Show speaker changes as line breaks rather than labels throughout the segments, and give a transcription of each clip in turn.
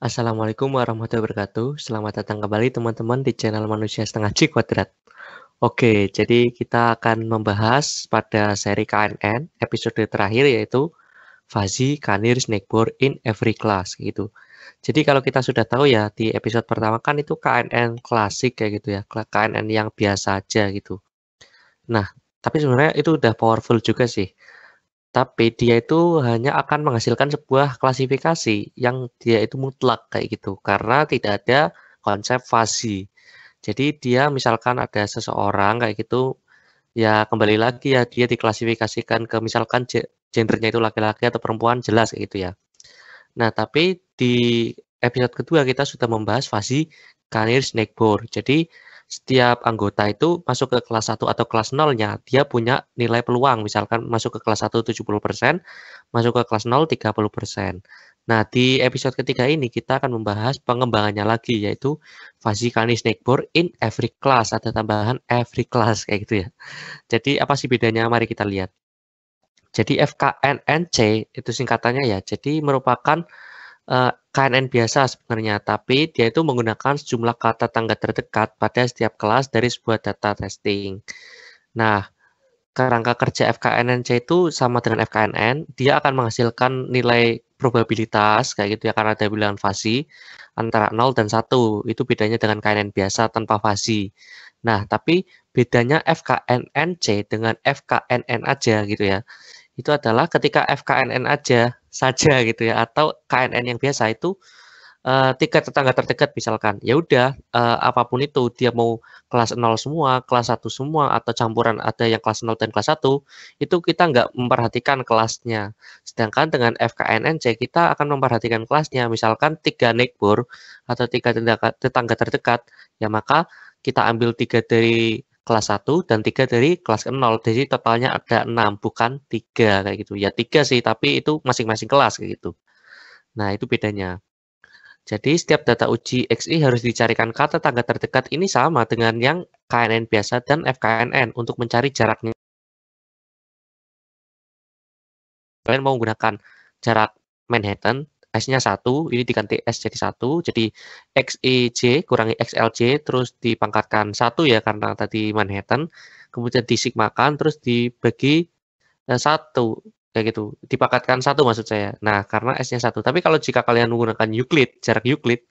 Assalamualaikum warahmatullahi wabarakatuh. Selamat datang kembali teman-teman di channel Manusia Setengah G Kuadrat. Oke, jadi kita akan membahas pada seri KNN episode terakhir yaitu Fuzzy Kanir Snakeboard in Every Class gitu. Jadi kalau kita sudah tahu ya di episode pertama kan itu KNN klasik kayak gitu ya, KNN yang biasa aja gitu. Nah, tapi sebenarnya itu udah powerful juga sih. Tapi dia itu hanya akan menghasilkan sebuah klasifikasi yang dia itu mutlak kayak gitu, karena tidak ada konsep fuzzy. Jadi dia misalkan ada seseorang kayak gitu, ya kembali lagi ya dia diklasifikasikan ke misalkan gendernya itu laki-laki atau perempuan jelas kayak gitu ya. Nah, tapi di episode kedua kita sudah membahas fuzzy Canir Snakeboard. Jadi setiap anggota itu masuk ke kelas 1 atau kelas 0-nya, dia punya nilai peluang. Misalkan masuk ke kelas 1 70%, masuk ke kelas 0 30%. Nah, di episode ketiga ini kita akan membahas pengembangannya lagi, yaitu Fuzzy Canir Snakeboard in every class. Ada tambahan every class kayak gitu ya. Jadi apa sih bedanya? Mari kita lihat. Jadi FKNNC itu singkatannya ya. Jadi merupakan KNN biasa sebenarnya, tapi dia itu menggunakan sejumlah kata tangga terdekat pada setiap kelas dari sebuah data testing. Nah, kerangka kerja FKNNC itu sama dengan FKNN, dia akan menghasilkan nilai probabilitas kayak gitu ya karena ada bilangan fuzzy antara 0 dan 1. Itu bedanya dengan KNN biasa tanpa fuzzy. Nah, tapi bedanya FKNNC dengan FKNN aja gitu ya. Itu adalah ketika FKNN aja saja gitu ya atau KNN yang biasa itu tiga tetangga terdekat misalkan, ya udah, apapun itu dia mau kelas 0 semua, kelas 1 semua, atau campuran ada yang kelas 0 dan kelas 1, itu kita nggak memperhatikan kelasnya. Sedangkan dengan FKNNC kita akan memperhatikan kelasnya, misalkan 3 neighbor atau 3 tetangga terdekat, ya maka kita ambil 3 dari kelas 1 dan 3 dari kelas 0, jadi totalnya ada 6, bukan 3 kayak gitu. Ya 3 sih, tapi itu masing-masing kelas kayak gitu. Nah, itu bedanya. Jadi setiap data uji XI harus dicarikan kata tangga terdekat ini sama dengan yang KNN biasa dan FKNN untuk mencari jaraknya. Kalian mau menggunakan jarak Manhattan, S-nya 1, ini diganti S jadi 1, jadi XIJ kurangi XLJ, terus dipangkatkan 1 ya karena tadi Manhattan, kemudian disigmakan, terus dibagi 1, kayak gitu. Dipangkatkan 1 maksud saya. Nah, karena S-nya 1. Tapi kalau jika kalian menggunakan Euclid, jarak Euclid,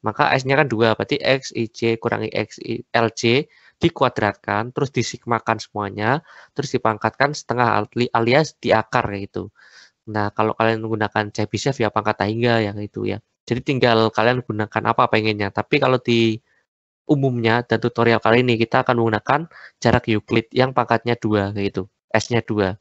maka S-nya kan 2, berarti XIJ kurangi XLJ dikuadratkan, terus disigmakan semuanya, terus dipangkatkan setengah alias diakar kayak gitu. Nah, kalau kalian menggunakan Chebyshev ya pangkat hingga yang itu ya. Jadi tinggal kalian gunakan apa pengennya. Tapi kalau di umumnya dan tutorial kali ini kita akan menggunakan jarak Euclid yang pangkatnya 2 kayak gitu. S-nya 2.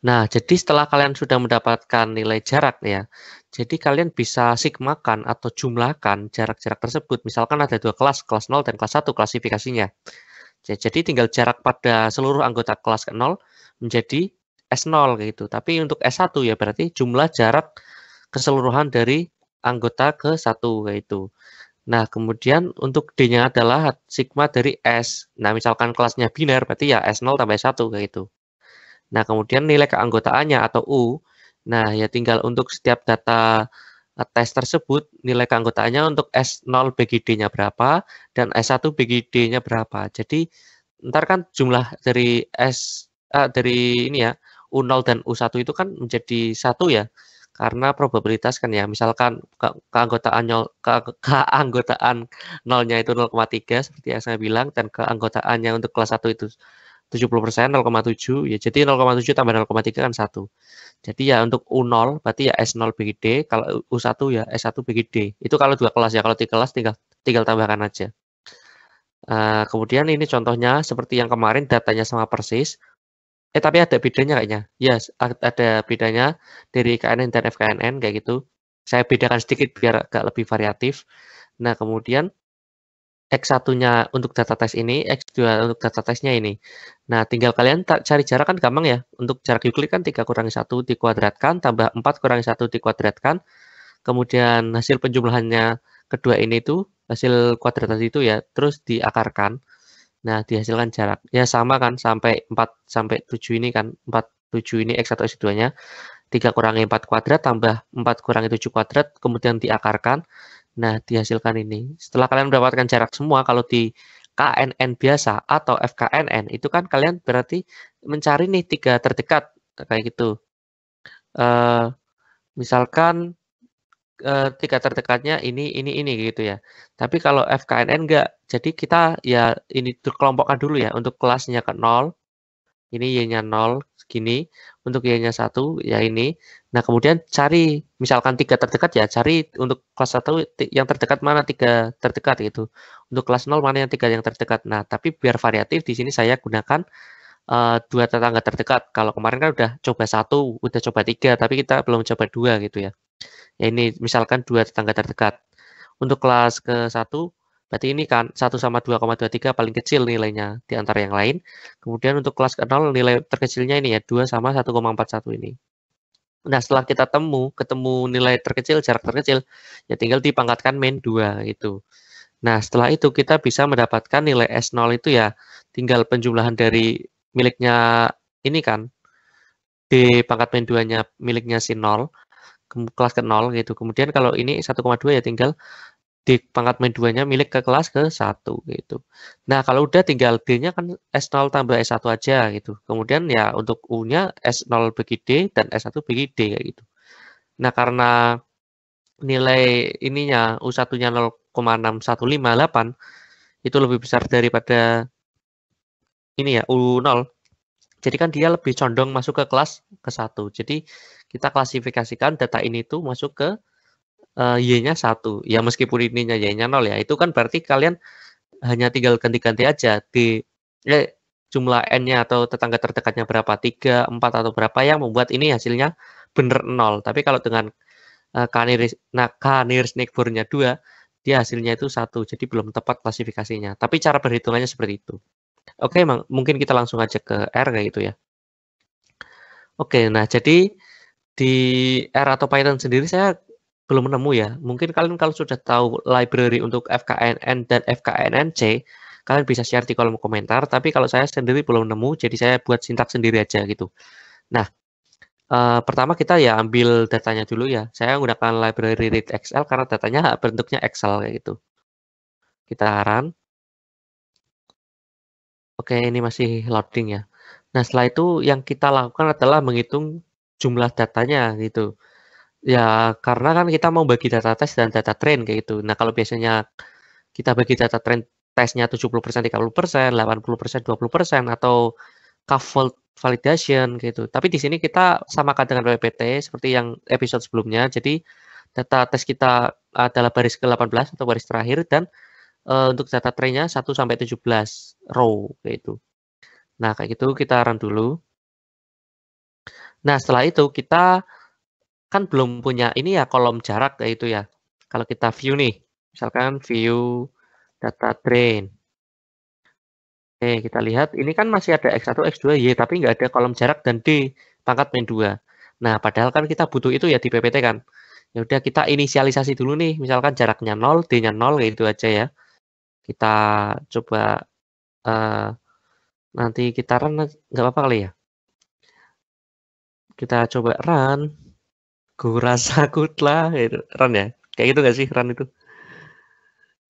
Nah, jadi setelah kalian sudah mendapatkan nilai jarak ya, jadi kalian bisa sigmakan atau jumlahkan jarak-jarak tersebut. Misalkan ada 2 kelas, kelas 0 dan kelas 1 klasifikasinya. Jadi tinggal jarak pada seluruh anggota kelas ke 0 menjadi S0 gitu. Tapi untuk S1 ya berarti jumlah jarak keseluruhan dari anggota ke 1 kayak itu. Nah, kemudian untuk D-nya adalah sigma dari S. Nah, misalkan kelasnya biner berarti ya S0 tambah S1 kayak gitu. Nah, kemudian nilai keanggotaannya atau U, nah ya tinggal untuk setiap data tes tersebut, nilai keanggotaannya untuk S0 bagi D-nya berapa, dan S1 bagi D-nya berapa. Jadi, ntar kan jumlah dari dari ini ya, U0 dan U1 itu kan menjadi 1 ya, karena probabilitas kan ya, misalkan keanggotaan keanggotaan nolnya itu 0,3 seperti yang saya bilang, dan keanggotaannya untuk kelas 1 itu 70%, 0,7 ya jadi 0,7 tambah 0,3 kan 1. Jadi ya untuk U0 berarti ya S0 bagi D, kalau U1 ya S1 bagi D. Itu kalau 2 kelas ya, kalau 3 kelas tinggal tinggal tambahkan aja. Kemudian ini contohnya seperti yang kemarin datanya sama persis, tapi ada bedanya kayaknya. Yes, ada bedanya dari KNN dan FKNN kayak gitu. Saya bedakan sedikit biar agak lebih variatif. Nah, kemudian X1-nya untuk data tes ini, X2 untuk data tesnya ini. Nah, tinggal kalian cari jarak kan gampang ya. Untuk jarak Euclid kan 3 kurangi 1 dikuadratkan, tambah 4 kurangi 1 dikuadratkan, kemudian hasil penjumlahannya kedua ini tuh, hasil kuadrat tadi itu ya, terus diakarkan. Nah, dihasilkan jarak. Ya sama kan, sampai 4 sampai 7 ini kan, 4, 7 ini X1, X2-nya. 3 kurangi 4 kuadrat tambah 4 kurangi 7 kuadrat, kemudian diakarkan. Nah, dihasilkan ini. Setelah kalian mendapatkan jarak semua, kalau di KNN biasa atau FKNN, itu kan kalian berarti mencari nih 3 terdekat, kayak gitu. Misalkan 3 terdekatnya ini gitu ya. Tapi kalau FKNN enggak. Jadi kita ya ini kelompokkan dulu ya, untuk kelasnya ke 0, ini Y-nya 0, segini, untuk Y-nya 1, ya ini. Nah, kemudian cari, misalkan 3 terdekat ya, cari untuk kelas 1 yang terdekat mana 3 terdekat gitu. Untuk kelas 0 mana yang 3 yang terdekat. Nah, tapi biar variatif di sini saya gunakan 2 tetangga terdekat. Kalau kemarin kan udah coba 1, udah coba 3, tapi kita belum coba 2 gitu ya. Ya ini misalkan 2 tetangga terdekat. Untuk kelas ke-1, berarti ini kan 1 sama 2,23 paling kecil nilainya di antara yang lain. Kemudian untuk kelas ke-0 nilai terkecilnya ini ya 2 sama 1,41 ini. Nah, setelah kita ketemu nilai terkecil, jarak terkecil, ya tinggal dipangkatkan min 2 gitu. Nah, setelah itu kita bisa mendapatkan nilai S0 itu ya tinggal penjumlahan dari miliknya ini kan, D pangkat min 2-nya miliknya si 0, kelas ke-0 gitu. Kemudian kalau ini 1,2 ya tinggal D pangkat min 2-nya milik ke kelas ke-1 gitu. Nah, kalau udah tinggal D-nya kan S0 tambah S1 aja gitu. Kemudian ya untuk U-nya S0 bagi D dan S1 bagi D kayak gitu. Nah, karena nilai ininya U1-nya 0,6158 itu lebih besar daripada ini ya U0. Jadi kan dia lebih condong masuk ke kelas ke-1. Jadi kita klasifikasikan data ini tuh masuk ke Y-nya 1. Ya meskipun ininya Y-nya 0 ya. Itu kan berarti kalian hanya tinggal ganti-ganti aja di jumlah N-nya atau tetangga terdekatnya berapa, 3, 4, atau berapa yang membuat ini hasilnya benar 0. Tapi kalau dengan K-nearest-neighbor-nya 2, dia hasilnya itu 1. Jadi belum tepat klasifikasinya. Tapi cara perhitungannya seperti itu. Oke, mungkin kita langsung aja ke R kayak gitu ya. Oke, nah jadi di R atau Python sendiri saya belum menemu ya. Mungkin kalian kalau sudah tahu library untuk FKNN dan FKNNC, kalian bisa share di kolom komentar. Tapi kalau saya sendiri belum nemu, jadi saya buat sintaks sendiri aja gitu. Nah, pertama kita ya ambil datanya dulu ya. Saya menggunakan library read Excel karena datanya bentuknya Excel kayak gitu. Kita run. Oke, ini masih loading ya. Nah, setelah itu yang kita lakukan adalah menghitung jumlah datanya gitu. Ya, karena kan kita mau bagi data tes dan data train kayak gitu. Nah, kalau biasanya kita bagi data train tesnya 70%, 30%, 80%, 20%, atau scaffold validation gitu. Tapi di sini kita samakan dengan PPT seperti yang episode sebelumnya. Jadi data tes kita adalah baris ke-18 atau baris terakhir, dan untuk data trainnya 1 sampai 17 row kayak gitu. Nah, kayak gitu kita run dulu. Nah, setelah itu kita kan belum punya ini ya kolom jarak kayak itu ya. Kalau kita view nih, misalkan view data train. Oke, kita lihat ini kan masih ada X1, X2, Y, tapi nggak ada kolom jarak dan D pangkat min 2. Nah, padahal kan kita butuh itu ya di PPT kan. Ya udah kita inisialisasi dulu nih, misalkan jaraknya 0, D-nya 0 kayak gitu aja ya. Kita coba nanti kita run nggak apa-apa kali ya. Kita coba run. Kurasa Kutla gitu, run ya? Kayak gitu nggak sih run itu?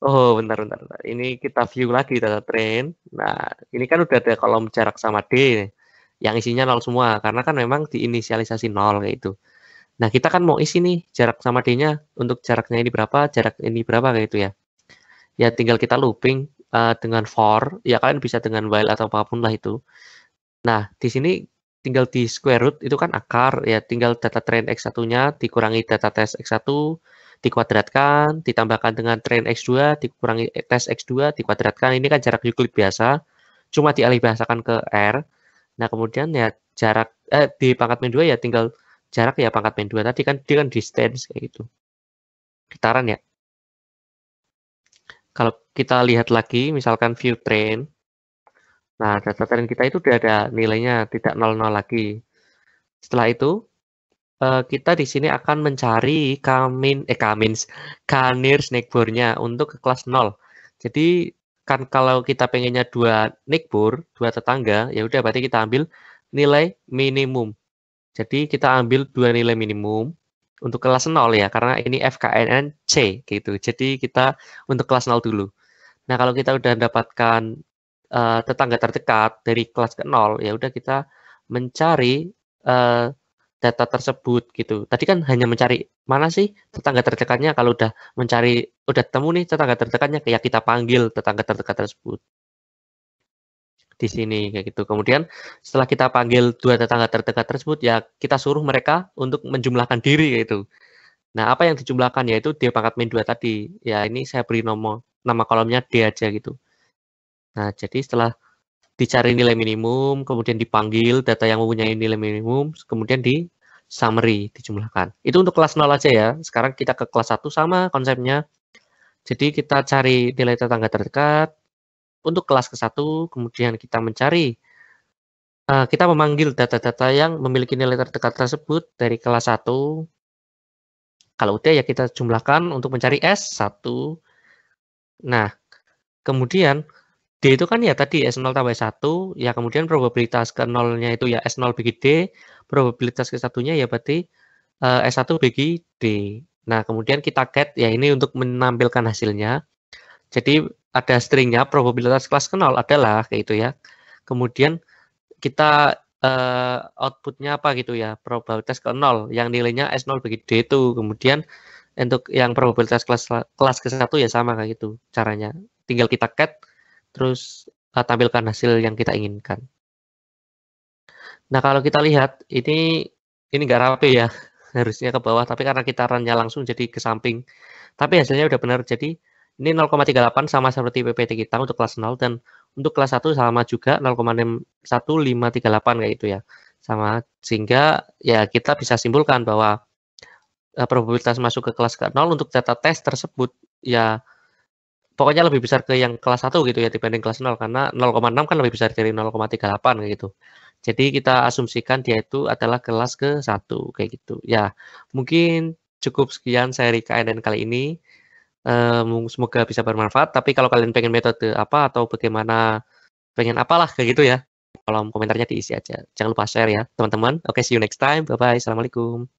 Oh, bentar. Ini kita view lagi data train. Nah, ini kan udah ada kolom jarak sama D, yang isinya 0 semua, karena kan memang diinisialisasi 0 kayak gitu. Nah, kita kan mau isi nih jarak sama D-nya, untuk jaraknya ini berapa, jarak ini berapa kayak gitu ya. Ya tinggal kita looping dengan for, ya kalian bisa dengan while atau apapun lah itu. Nah, di sini tinggal di square root itu kan akar, ya tinggal data train X1-nya dikurangi data tes X1, dikuadratkan, ditambahkan dengan train X2, dikurangi tes X2, dikuadratkan. Ini kan jarak Euclid biasa, cuma dialih bahasakan ke R. Nah, kemudian ya jarak, di pangkat min 2 ya tinggal jarak ya pangkat min 2. Tadi kan dia kan distance kayak gitu. Kita run ya. Kalau kita lihat lagi, misalkan view train, nah data train kita itu udah ada nilainya, tidak 00 lagi. Setelah itu, kita di sini akan mencari k-nearest neighbor-nya untuk ke kelas 0. Jadi kan kalau kita pengennya 2 neighbor, 2 tetangga, ya udah berarti kita ambil nilai minimum. Jadi kita ambil 2 nilai minimum untuk kelas 0 ya, karena ini FKNN C gitu. Jadi kita untuk kelas 0 dulu. Nah, kalau kita udah dapatkan tetangga terdekat dari kelas ke 0, ya udah kita mencari data tersebut gitu. Tadi kan hanya mencari mana sih tetangga terdekatnya, kalau udah ketemu nih tetangga terdekatnya, ya kita panggil tetangga terdekat tersebut di sini kayak gitu. Kemudian setelah kita panggil 2 tetangga terdekat tersebut, ya kita suruh mereka untuk menjumlahkan diri gitu. Nah, apa yang dijumlahkan yaitu D pangkat min 2 tadi. Ya ini saya beri nama kolomnya D aja gitu. Nah, jadi setelah dicari nilai minimum, kemudian dipanggil data yang mempunyai nilai minimum, kemudian di summary, dijumlahkan. Itu untuk kelas 0 aja ya. Sekarang kita ke kelas 1 sama konsepnya. Jadi kita cari nilai tetangga terdekat untuk kelas ke-1, kemudian kita memanggil data-data yang memiliki nilai terdekat tersebut dari kelas 1. Kalau udah ya kita jumlahkan untuk mencari S1. Nah, kemudian D itu kan ya tadi S0 tambah 1, ya kemudian probabilitas ke 0-nya itu ya S0 bagi D, probabilitas ke 1-nya ya berarti S1 bagi D. Nah, kemudian kita cat, ya ini untuk menampilkan hasilnya. Jadi ada stringnya probabilitas kelas ke 0 adalah kayak gitu ya. Kemudian kita outputnya apa gitu ya, probabilitas ke 0 yang nilainya S0 bagi D itu. Kemudian untuk yang probabilitas kelas ke 1 ya sama kayak gitu caranya. Tinggal kita cat terus tampilkan hasil yang kita inginkan. Nah, kalau kita lihat ini nggak rapi ya, harusnya ke bawah, tapi karena kita run-nya langsung jadi ke samping. Tapi hasilnya udah benar, jadi ini 0,38 sama seperti PPT kita untuk kelas 0, dan untuk kelas 1 sama juga 0,61538 kayak gitu ya. Sama, sehingga ya kita bisa simpulkan bahwa probabilitas masuk ke kelas ke-0 untuk data tes tersebut ya pokoknya lebih besar ke yang kelas 1 gitu ya dibanding kelas 0, karena 0,6 kan lebih besar dari 0,38 kayak gitu. Jadi kita asumsikan dia itu adalah kelas ke-1 kayak gitu. Ya, mungkin cukup sekian seri KNN kali ini. Semoga bisa bermanfaat, tapi kalau kalian pengen metode apa atau bagaimana, pengen apalah kayak gitu ya, kolom komentarnya diisi aja. Jangan lupa share ya, teman-teman. Oke, see you next time. Bye-bye. Assalamualaikum.